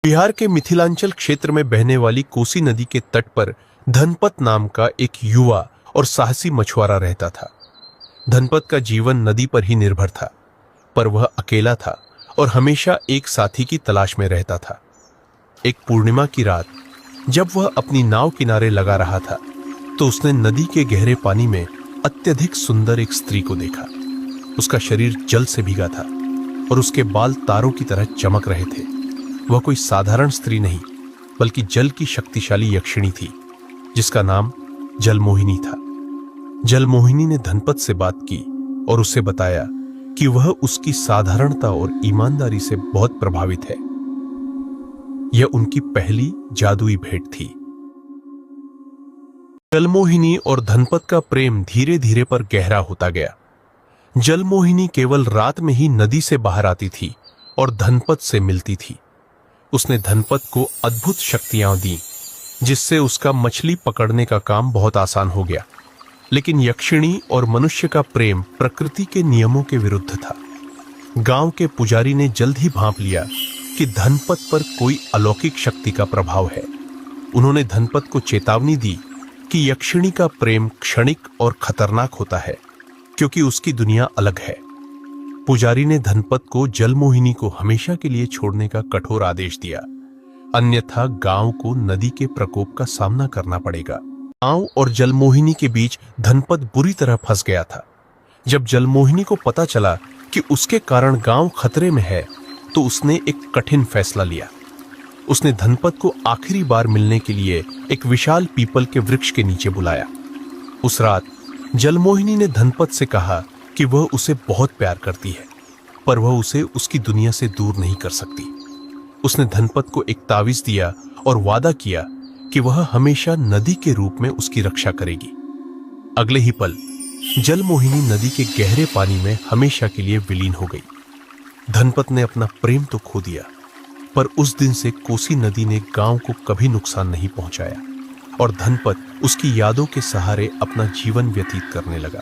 बिहार के मिथिलांचल क्षेत्र में बहने वाली कोसी नदी के तट पर धनपत नाम का एक युवा और साहसी मछुआरा रहता था। धनपत का जीवन नदी पर ही निर्भर था, पर वह अकेला था और हमेशा एक साथी की तलाश में रहता था। एक पूर्णिमा की रात जब वह अपनी नाव किनारे लगा रहा था, तो उसने नदी के गहरे पानी में अत्यधिक सुंदर एक स्त्री को देखा। उसका शरीर जल से भीगा था और उसके बाल तारों की तरह चमक रहे थे। वह कोई साधारण स्त्री नहीं, बल्कि जल की शक्तिशाली यक्षिणी थी, जिसका नाम जलमोहिनी था। जलमोहिनी ने धनपत से बात की और उसे बताया कि वह उसकी साधारणता और ईमानदारी से बहुत प्रभावित है। यह उनकी पहली जादुई भेंट थी। जलमोहिनी और धनपत का प्रेम धीरे धीरे पर गहरा होता गया। जलमोहिनी केवल रात में ही नदी से बाहर आती थी और धनपत से मिलती थी। उसने धनपत को अद्भुत शक्तियां दी, जिससे उसका मछली पकड़ने का काम बहुत आसान हो गया। लेकिन यक्षिणी और मनुष्य का प्रेम प्रकृति के नियमों के विरुद्ध था। गांव के पुजारी ने जल्द ही भांप लिया कि धनपत पर कोई अलौकिक शक्ति का प्रभाव है। उन्होंने धनपत को चेतावनी दी कि यक्षिणी का प्रेम क्षणिक और खतरनाक होता है, क्योंकि उसकी दुनिया अलग है। पुजारी ने धनपत को जलमोहिनी को हमेशा के लिए छोड़ने का कठोर आदेश दिया, अन्यथा गांव को नदी के प्रकोप का सामना करना पड़ेगा। गांव और जलमोहिनी के बीच धनपत बुरी तरह फंस गया था। जब जलमोहिनी को पता चला कि उसके कारण गांव खतरे में है, तो उसने एक कठिन फैसला लिया। उसने धनपत को आखिरी बार मिलने के लिए एक विशाल पीपल के वृक्ष के नीचे बुलाया। उस रात जलमोहिनी ने धनपत से कहा कि वह उसे बहुत प्यार करती है, पर वह उसे उसकी दुनिया से दूर नहीं कर सकती। उसने धनपत को एक तावीज दिया और वादा किया कि वह हमेशा नदी के रूप में उसकी रक्षा करेगी। अगले ही पल जलमोहिनी नदी के गहरे पानी में हमेशा के लिए विलीन हो गई। धनपत ने अपना प्रेम तो खो दिया, पर उस दिन से कोसी नदी ने गांव को कभी नुकसान नहीं पहुंचाया और धनपत उसकी यादों के सहारे अपना जीवन व्यतीत करने लगा।